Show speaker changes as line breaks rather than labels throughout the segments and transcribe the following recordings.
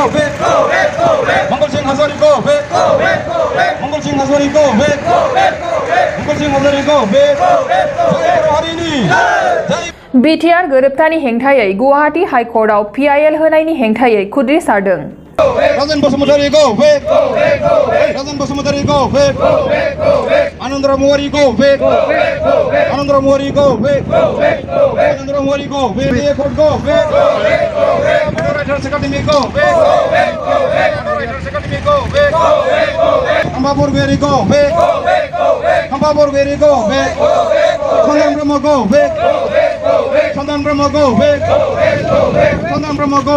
मंगल सिंह हजारी को मंगल सिंह हजारी को मंगल सिंह हजारी को
बिटिआर गोरोबथानि हेंथायै गुवाहाटी हाइकर्टआव PIL होनायनि हेंथायै खुद्रि सारदों।
राजेन बसुमतारी को राजेन बसुमतारी को आनंद रामवारी को आनंद रामवारी को आनंद रामवारी को कोर्ट को राइटर्स एकेडमी को खंबा बरगयारी को खंबा बरगयारी को सन्दान ब्रह्म को सन्दान ब्रह्म को सन्दान ब्रह्म को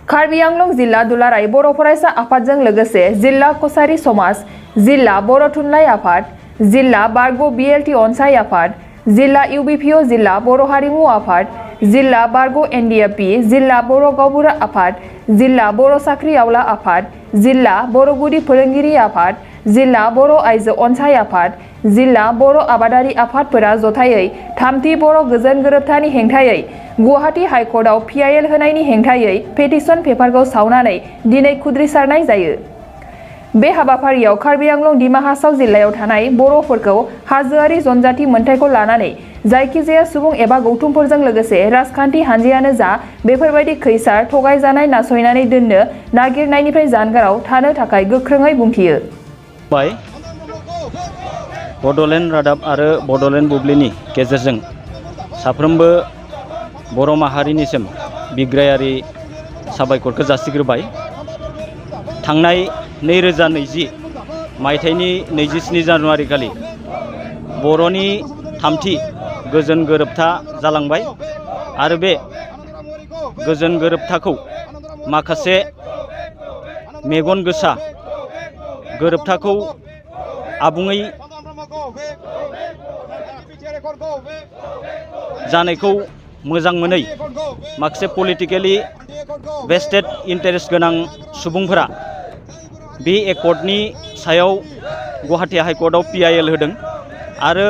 कार्बि आंलं जिल्ला दुलाराय बर' फरायसा आफादजों लोगोसे जिल्ला कसारी समाज, जिल्ला बर' थुनलाइ आफाद, जिल्ला बारग' BLT अनसाय आफाद, जिल्ला UBPO जिल्ला बर' हारिमु आफाद, जिल्ला बारग' NDFP, जिल्ला बर' गावबुरा आफाद, जिल्ला बर' साख्रि आवला आफाद, जिल्ला बर' गुदि फोरोंगिरि आफाद, जिल्ला बर' आइजो अनसाय आफाद, जिल्ला बर' आबादारि आफादफोरा जथायै थामथि बर' गोजोन गोरोबथानि हेंथायै गुवाहाटी हाइकर्टआव PIL होनायनि हेंथायै पेटिशन पेपारखौ सावनानै दिनै खुद्रिसारनाय जायो। बे हाबाफारियाव कार्बि आंलं दिमा हासाव जिल्लायाव थानाय बर'फोरखौ हाजोआरि जनजाति मोनथायखौ लानानै जायखिजाया सुबुं एबा गौथुमफोरजों लोगोसे राजखान्थि हान्जायानो जा बेफोरबायदि खैसार थगायजानाय नासयनानै दोननो नागिरनायनिफ्राय जानगाराव थानो थाखाय गोख्रोङै बुंथियो।
बड'लेण्ड रादाब आरो बड'लेण्ड बुब्लिनि गेजेरजों साफ्रोमबो बर' माहारिनिसिम बिग्रायारि साबायखरखौ जासिग्रोबाय। थांनाय 2020 मायथाइनि 27 जानुवारि खालि बर'नि थामथि गोजोन गोरोबथा जालांबाय आरो बे गोजोन गोरोबथाखौ माखासे मेगन गोसा गोरोबथाखौ आबुङै जानायखौ मोजां मोनै माखासे पलिटिकेलि वेस्टेड इन्टारेस्ट गोनां सुबुंफोरा बे एकर्डनि सायाव गुवाहाटी हाइकर्टआव PIL होदों आरो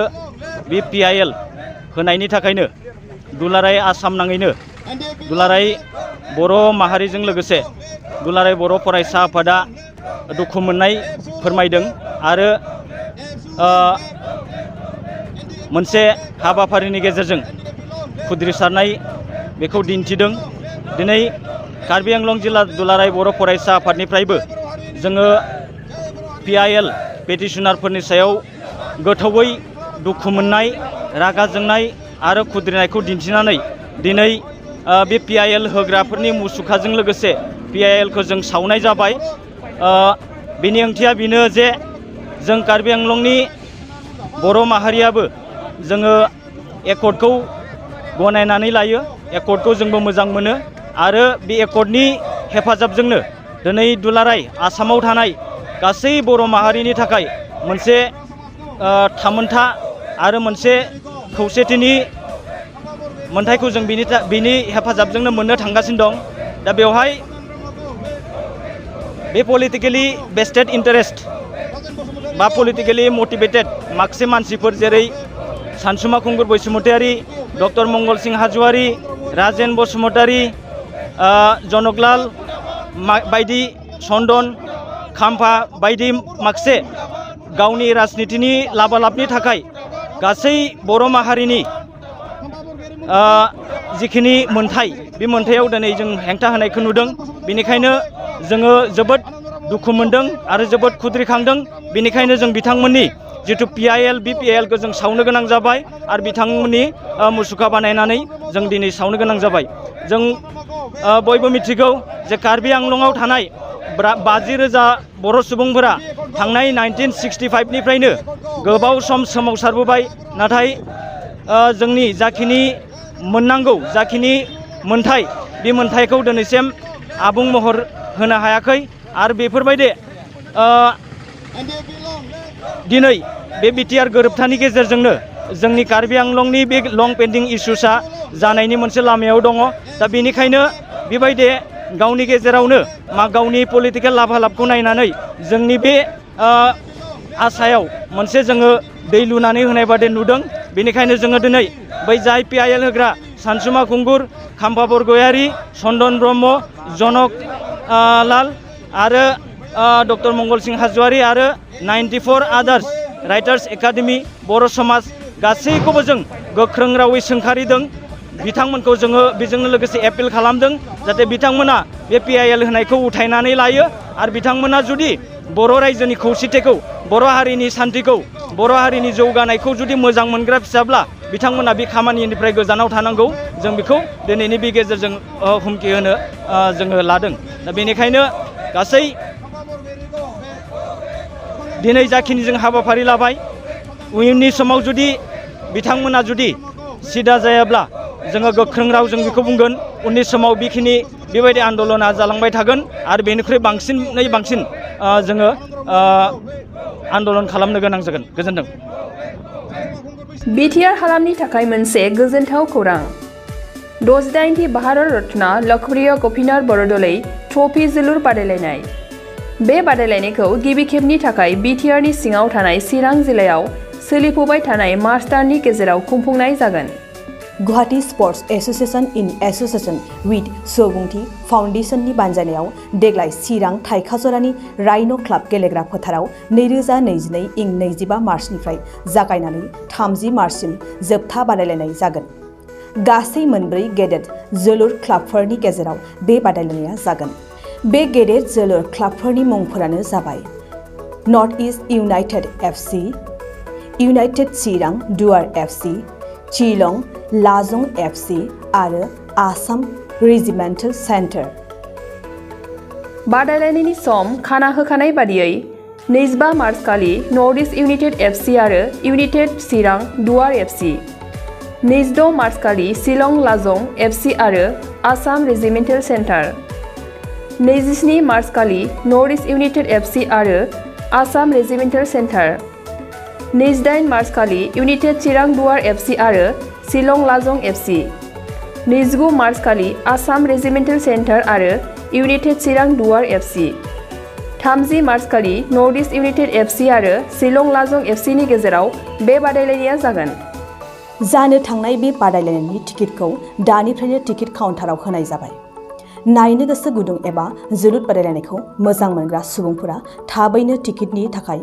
बे PIL होनायनि थाखायनो दुलाराय आसाम नाङैनो दुलाराय बर' माहारिजों लोगोसे दुलाराय बर' फरायसा आफादा दुखु मोननाय फोरमायदों आरो मोनसे हाबाफारिनि गेजेरजों खुद्रिसारनाय बेखौ दिन्थिदों। दिनै कार्बि आंलं जिल्ला दुलाराय बर' फरायसा आफादनिफ्रायबो जोङो PIL पेटिशनारफोरनि सायाव गोथौयै दुखु मोननाय, रागा जोंनाय आरो खुद्रिनायखौ दिन्थिनानै दिनै बे PIL होग्राफोरनि मुसुखाजों लोगोसे PILखौ जों सावनाय जाबाय। बेनि ओंथिया बेनो जे जों कार्बि आंलंनि बर' माहारियाबो जोङो एकर्डखौ गनायनानै लायो, एकर्डखौ जोंबो मोजां मोनो आरो बे एकर्डनि हेफाजाबजोंनो दिनै दुलाराय आसामाव थानाय गासै बर' माहारिनि थाखाय मोनसे थामोनथा आरो मोनसे खौसेथिनि मोनथायखौ जों बिनि हेफाजाबजोंनो मोननो थांगासिनो दं। दा बेवहाय बे पलिटिकेलि वेस्टेड इन्टारेस्ट बा पलिटिकेलि मटिभेटेड माखासे मानसिफोर जेरै सानसुमा खुंगुर बैसुमतारी, डक्टर मंगल सिंह हाज'वारी, राजेन बसुमतारी, जनकलाल बायदि, चन्दन खाम्फा बायदि माखासे गावनि राजनितिनि लाबालाबनि थाखाय गासै बर' माहारिनि जिखिनि मोनथाय बे मोनथायाव दिनै जों हेंथा होनायखौ नुदों। बेनिखायनो जोङो जोबोद दुखु मोनदों आरो जोबोद खुद्रिखांदों। बेनिखायनो जों बिथांमोननि जिथु PIL बे PILखौ जों सावनो गोनां जाबाय आरो बिथांमोननि मुसुखा बानायनानै जों दिनै सावनो गोनां जाबाय। जों बयबो मिथिगौ जे कार्बि आंलंआव थानाय 50,000 बर' सुबुंफोरा थांनाय 1965निफ्रायनो गोबाव सम सोमावसारबोबाय, नाथाय जोंनि जाखिनि मोननांगौ जाखिनि मोनथाय बे मोनथायखौ दिनैसिम आबुं महर होनो हायाखै आरो बेफोरबायदि दिनै बे बिटिआर गोरोबथानि गेजेरजोंनो जोंनि कार्बि आंलंनि बे लं पेन्डिं इस्युसआ जानायनि मोनसे लामायाव दङ। दा बेनिखायनो बेबायदि गावनि गेजेरावनो गावनि पलिटिकेल लाभालाबखौ नायनानै जोंनि बे आसायाव मोनसे जोङो दै लुनानै होनाय बादि नुदों। बेनिखायनो जोङो दिनै बै जाय PIL होग्रा सानसुमा खुंगुर, खाम्फा बरगयारी, चन्दन ब्रह्म, जनक लाल आरो डक्टर मंगल सिंह हाजवारी आरो 94 आदार्स राइटार्स एकाडेमि बर' समाज गासैखौबो जों गोख्रों रावै सोंखारिदों। बिथांमोनखौ जोङो बेजोंनो लोगोसे एपिल खालामदों जाहाथे बिथांमोना बे PIL होनायखौ उथायनानै लायो आरो बिथांमोना जुदि बर' रायजोनि खौसेथिखौ, बर' हारिनि सान्थिखौ, बर' हारिनि जौगानायखौ जुदि मोजां मोनग्रा फिसाब्ला बिथांमोना बे खामानिनिफ्राय गोजानाव थानांगौ। जों बेखौ दिनैनि बे गेजेरजों हुमखि होनो जोङो लादों। दा बेनिखायनो गासै दिनै जाखिनि जों हाबाफारि लाबाय, उननि समाव जुदि बिथांमोना जुदि सिदा जायाब्ला जोङो गोख्रों रावजों बेखौ बुंगोन। उननि समाव बेखिनि बेबायदि आन्दलना जालांबाय थागोन आरो बेनिख्रुइ बांसिनै बांसिन जोङो आन्दलन खालामनो गोनां जागोन। गोजोन्थों।
बिटिआर हालामनि थाखाय मोनसे गोजोनथाव खौरां। 68थि भारत रत्न लकप्रिय गपिनाथ बरदलै ट्रफी जोलुर बादायलायनाय। बे बादायलायनायखौ गिबि खेबनि थाखाय बिटिआरनि सिङाव थानाय चिरां जिल्लायाव सोलिफुबाय थानाय मार्च दाननि गेजेराव खुंफुंनाय जागोन।
Guwahati sports association in association with सुबुंथि फाउन्डेशननि बानजायनायाव देग्लाय चिरां थाइखाजरानि राइन' क्लाब गेलेग्रा फोथाराव 2022 इं 25 मार्चनिफ्राय जागायनानै 30 मार्चसिम जोबथा बादायलायनाय जागोन। गासै मोनब्रै गेदेर जोलुर क्लाबफोरनि गेजेराव बे बादायलायनाया जागोन। बे गेदेर जोलुर क्लाबफोरनि मुंफोरानो जाबाय North East United FC, United Chirang Duar FC, चिलं लाजं FC आरो आसाम रेजिमेन्टेल सेन्टार।
बादायलायनायनि सम खाना होखानाय बादियै 25 मार्च खालि नर्थ इस्ट इउनाइटेड FC आरो United Chirang Duar FC, 26 March खालि शिलं लाजं FC आरो आसाम रेजिमेन्टेल सेन्टार, 27 मार्च खालि नर्थ इस्ट इउनाइटेड FC आरो आसाम रेजिमेन्टेल सेन्टार, 28 मार्च खालि इउनाइटेड चिरां दुवार FC आरो शिलं लाजं FC, 29 मार्च खालि आसाम रेजिमेन्टेल सेन्टार आरो United Chirang Duar FC, 30 March खालि नर्थ इस्ट इउनाइटेड FC आरो शिलं लाजं FC नि गेजेराव बे बादायलायनाया जागोन।
जानो थांनाय बे बादायलायनायनि टिकेटखौ दानिफ्रायनो टिकेट काउन्टाराव होनाय जाबाय। नायनो गोसो गुदुं एबा जोलुर बादायलायनायखौ मोजां मोनग्रा सुबुंफोरा थाबैनो टिकेटनि थाखाय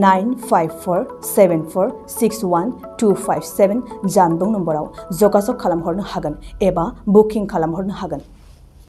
9547461257 जानबुं नम्बराव जगाजग खालामहरनो हागोन एबा बुकिं खालामहरनो हागोन।